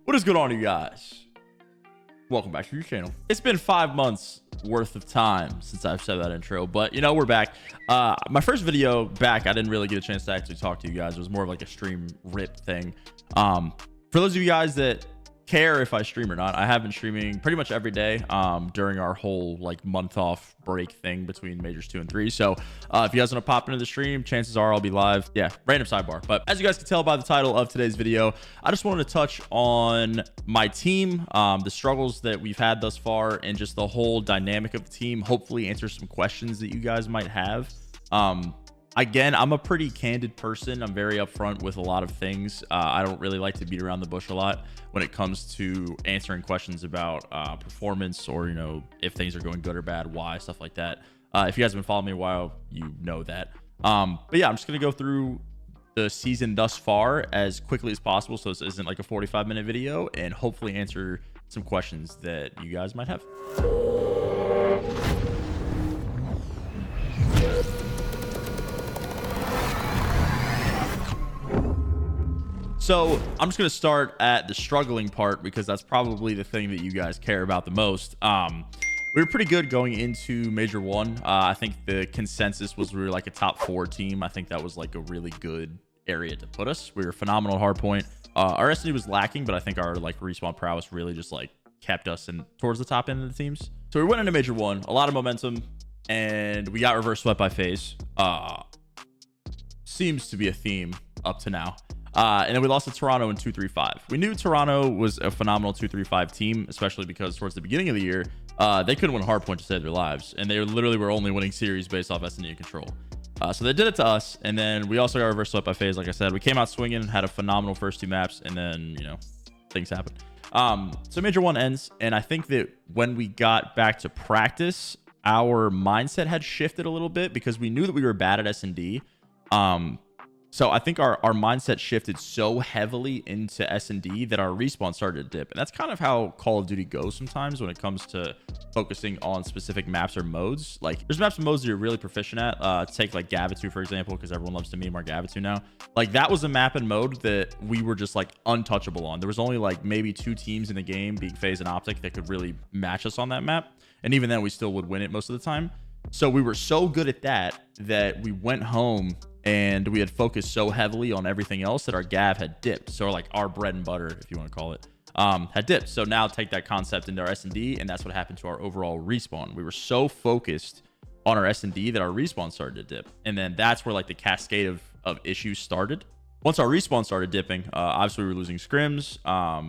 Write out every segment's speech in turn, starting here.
What is going on, you guys? Welcome back to your channel. It's been 5 months worth of time since I've said that intro, but you know, we're back. My first video back, I didn't really get a chance to actually talk to you guys. It was more of like a stream rip thing. For those of you guys that care if I stream or not, I have been streaming pretty much every day during our whole like month off break thing between majors 2 and 3. So if you guys want to pop into the stream, chances are I'll be live. Yeah, random sidebar. But as you guys can tell by the title of today's video, I just wanted to touch on my team, the struggles that we've had thus far, and just the whole dynamic of the team. Hopefully answer some questions that you guys might have. Again, I'm a pretty candid person. I'm very upfront with a lot of things. I don't really like to beat around the bush a lot when it comes to answering questions about performance, or, you know, if things are going good or bad, why, stuff like that. If you guys have been following me a while, you know that. But yeah, I'm just going to go through the season thus far as quickly as possible, so this isn't like a 45-minute video, and hopefully answer some questions that you guys might have. So I'm just going to start at the struggling part, because that's probably the thing that you guys care about the most. We were pretty good going into Major 1. I think the consensus was we were like a top 4 team. I think that was like a really good area to put us. We were phenomenal hardpoint. Our SD was lacking, but I think our like respawn prowess really just like kept us in towards the top end of the teams. So we went into Major 1, a lot of momentum, and we got reverse swept by FaZe. Seems to be a theme up to now. And then we lost to Toronto in 2-3-5. We knew Toronto was a phenomenal 2-3-5 team, especially because towards the beginning of the year, they couldn't win hardpoint to save their lives. And they literally were only winning series based off S&D control. So they did it to us. And then we also got reverse swept by FaZe. Like I said, we came out swinging, had a phenomenal first 2 maps, and then, you know, things happened. So Major 1 ends. And I think that when we got back to practice, our mindset had shifted a little bit, because we knew that we were bad at S&D. So I think our mindset shifted so heavily into S&D that our respawn started to dip. And that's kind of how Call of Duty goes sometimes when it comes to focusing on specific maps or modes. Like, there's maps and modes that you're really proficient at. Take like Gavitu, for example, because everyone loves to meme our Gavitu now. Like, that was a map and mode that we were just like untouchable on. There was only like maybe 2 teams in the game, being FaZe and Optic, that could really match us on that map. And even then, we still would win it most of the time. So we were so good at that we went home and we had focused so heavily on everything else that our Gav had dipped. So like our bread and butter, if you want to call it, had dipped. So now take that concept into our S&D, and that's what happened to our overall respawn. We were so focused on our S&D that our respawn started to dip. And then that's where like the cascade of issues started. Once our respawn started dipping, obviously we were losing scrims.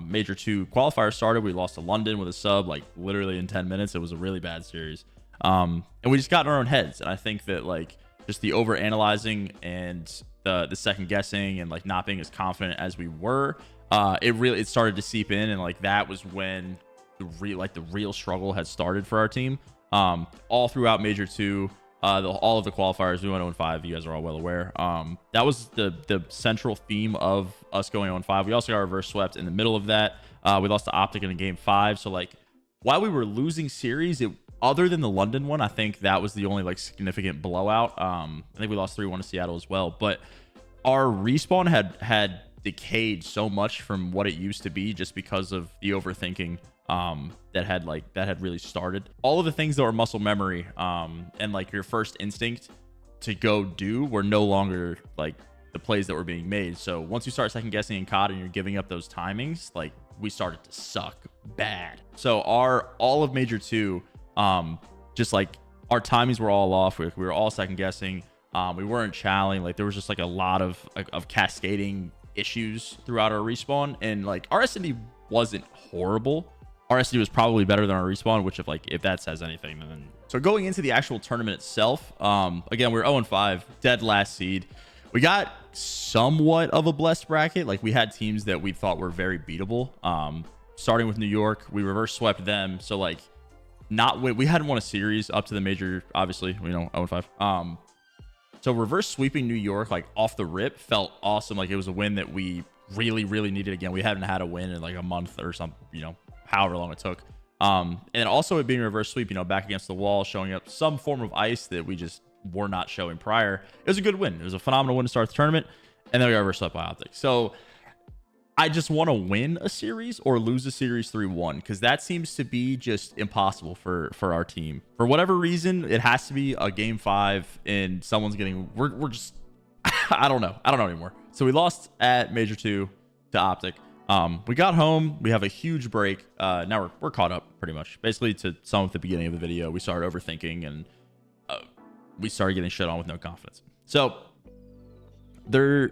Major 2 qualifier started. We lost to London with a sub, like literally in 10 minutes. It was a really bad series. And we just got in our own heads. And I think that like just the over analyzing and the second guessing and like not being as confident as we were, it started to seep in. And like that was when the real struggle had started for our team. All throughout Major 2, all of the qualifiers, we went 0-5. You guys are all well aware. That was the central theme of us going 0-5. We also got reverse swept in the middle of that. We lost to Optic in game 5. So like, while we were losing series, other than the London one, I think that was the only like significant blowout. I think we lost 3-1 to Seattle as well. But our respawn had decayed so much from what it used to be, just because of the overthinking that had really started. All of the things that were muscle memory and like your first instinct to go do were no longer like the plays that were being made. So once you start second guessing in COD and you're giving up those timings, like we started to suck bad. So all of Major 2, just like our timings were all off. We were all second guessing. We weren't challenging. Like there was just like a lot of cascading issues throughout our respawn, and like our S&D wasn't horrible. Our S&D was probably better than our respawn, which if that says anything, then. So going into the actual tournament itself, again, we were 0-5, dead last seed. We got somewhat of a blessed bracket. Like we had teams that we thought were very beatable. Starting with New York, we reverse swept them. So like, we hadn't won a series up to the major, obviously, you know, 0-5. So reverse sweeping New York like off the rip felt awesome. Like it was a win that we really needed. Again, we hadn't had a win in like a month or something, you know, however long it took. And also it being reverse sweep, you know, back against the wall, showing up some form of ice that we just were not showing prior. It was a good win. It was a phenomenal win to start the tournament, and then we got reverse swept by Optic. So I just want to win a series or lose a series 3-1, because that seems to be just impossible for our team. For whatever reason, it has to be a game 5 and someone's getting, we're just I don't know anymore. So we lost at Major 2 to Optic. We got home, we have a huge break. Now we're caught up pretty much. Basically, to sum up the beginning of the video, we started overthinking and we started getting shit on with no confidence. So we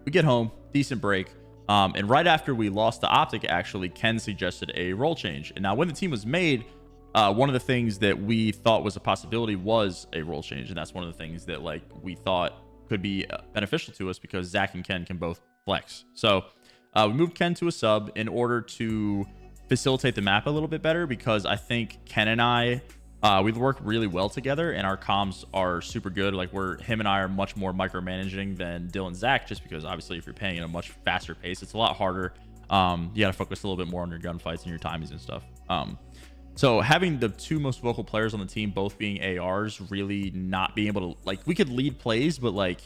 get home, decent break. And right after we lost to Optic, actually, Ken suggested a role change. And now when the team was made, one of the things that we thought was a possibility was a role change. And that's one of the things that like we thought could be beneficial to us, because Zach and Ken can both flex. So we moved Ken to a sub in order to facilitate the map a little bit better, because I think Ken and I, we work really well together and our comms are super good. Like him and I are much more micromanaging than Dylan and Zach, just because obviously if you're playing at a much faster pace, it's a lot harder. You got to focus a little bit more on your gunfights and your timings and stuff. So having the two most vocal players on the team both being ARs, really not being able to, like, we could lead plays, but like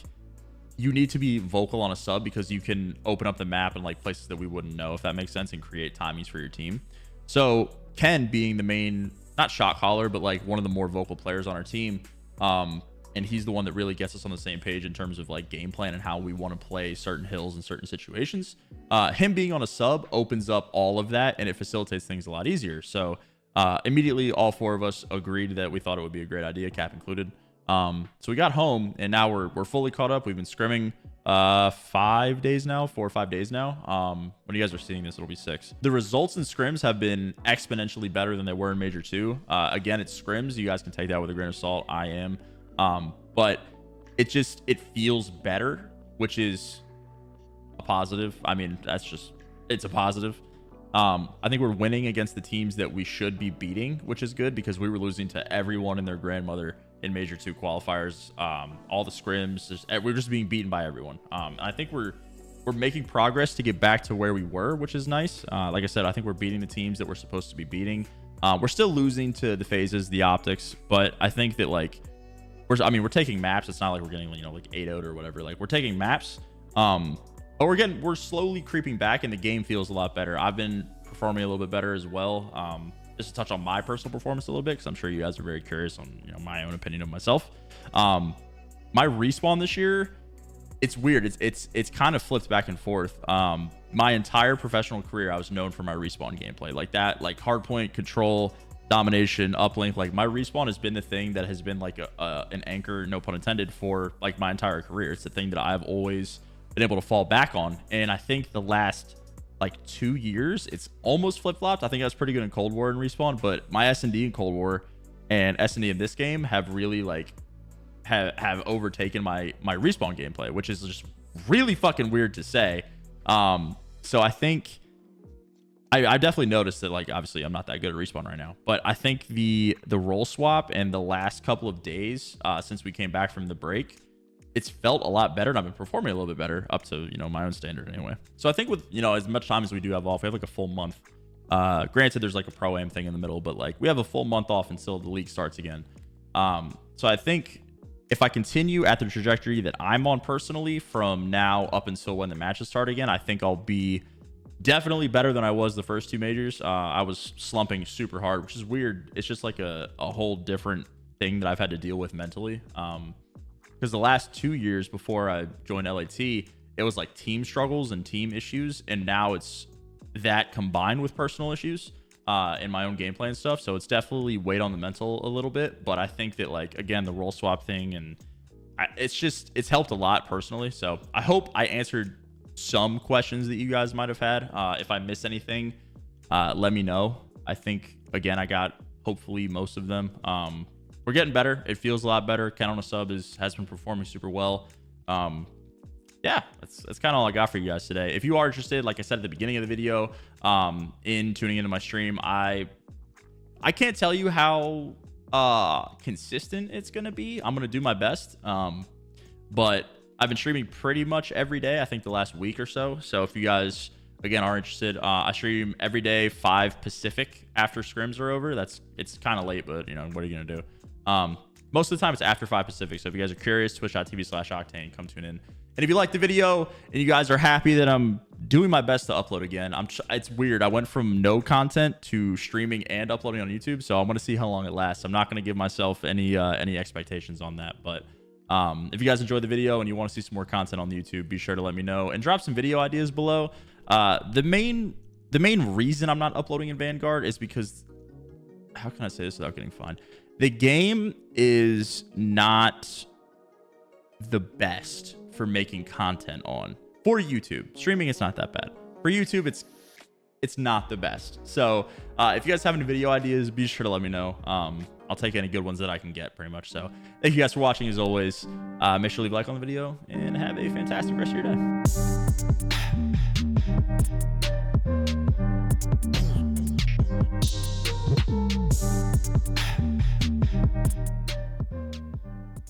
you need to be vocal on a sub, because you can open up the map in like places that we wouldn't know, if that makes sense, and create timings for your team. So Ken being the main, not shot caller, but like one of the more vocal players on our team, and he's the one that really gets us on the same page in terms of like game plan and how we want to play certain hills in certain situations. Him being on a sub opens up all of that, and it facilitates things a lot easier. So immediately all four of us agreed that we thought it would be a great idea, Cap included. So we got home and now we're fully caught up. We've been scrimming 4 or 5 days now. When you guys are seeing this, it'll be 6. The results in scrims have been exponentially better than they were in Major 2. Again, it's scrims. You guys can take that with a grain of salt. I am. But it feels better, which is a positive. I mean, it's a positive. I think we're winning against the teams that we should be beating, which is good, because we were losing to everyone and their grandmother in Major 2 qualifiers. All the scrims, we're just being beaten by everyone. I think we're making progress to get back to where we were, which is nice. Like I said, I think we're beating the teams that we're supposed to be beating. We're still losing to the phases, the optics, but I think that like we're taking maps. It's not like we're getting, like 8-0 or whatever. Like we're taking maps. But we're slowly creeping back, and the game feels a lot better. I've been performing a little bit better as well. Just to touch on my personal performance a little bit, because I'm sure you guys are very curious on my own opinion of myself. My respawn this year, it's weird. It's kind of flipped back and forth. My entire professional career, I was known for my respawn gameplay, like that, like hardpoint control, domination, uplink. Like my respawn has been the thing that has been like an anchor, no pun intended, for like my entire career. It's the thing that I've always been able to fall back on. And I think the last like 2 years, it's almost flip-flopped. I think I was pretty good in Cold War and respawn, but my S&D in Cold War and S&D in this game have really like have overtaken my respawn gameplay, which is just really fucking weird to say. So I think I definitely noticed that, like, obviously I'm not that good at respawn right now, but I think the role swap and the last couple of days since we came back from the break, it's felt a lot better, and I've been performing a little bit better up to, my own standard anyway. So I think with, as much time as we do have off, we have like a full month. Granted, there's like a pro-am thing in the middle, but like we have a full month off until the league starts again. So I think if I continue at the trajectory that I'm on personally from now up until when the matches start again, I think I'll be definitely better than I was the first 2 majors. I was slumping super hard, which is weird. It's just like a whole different thing that I've had to deal with mentally. Because the last 2 years before I joined LAT, it was like team struggles and team issues, and now it's that combined with personal issues in my own gameplay and stuff. So it's definitely weighed on the mental a little bit, but I think that, like, again, the role swap thing, and it's helped a lot personally. So I hope I answered some questions that you guys might have had. If I missed anything, let me know. I think, again, I got hopefully most of them. We're getting better. It feels a lot better. Ken on a sub has been performing super well. Yeah, that's kind of all I got for you guys today. If you are interested, like I said at the beginning of the video, in tuning into my stream, I can't tell you how consistent it's gonna be. I'm gonna do my best, but I've been streaming pretty much every day, I think the last week or so. So if you guys, again, are interested, I stream every day 5 Pacific after scrims are over. It's kind of late, but what are you gonna do? Most of the time it's after 5 Pacific. So if you guys are curious, twitch.tv/Octane, come tune in And if you like the video and you guys are happy that I'm doing my best to upload again, it's weird. I went from no content to streaming and uploading on YouTube, so I want to see how long it lasts. I'm not going to give myself any expectations on that, but if you guys enjoyed the video and you want to see some more content on the YouTube, be sure to let me know and drop some video ideas below. The main reason I'm not uploading in Vanguard is because, how can I say this without getting fined? The game is not the best for making content on. For YouTube, streaming, it's not that bad. For YouTube, it's not the best. So if you guys have any video ideas, be sure to let me know. I'll take any good ones that I can get, pretty much. So thank you guys for watching. As always, make sure to leave a like on the video and have a fantastic rest of your day.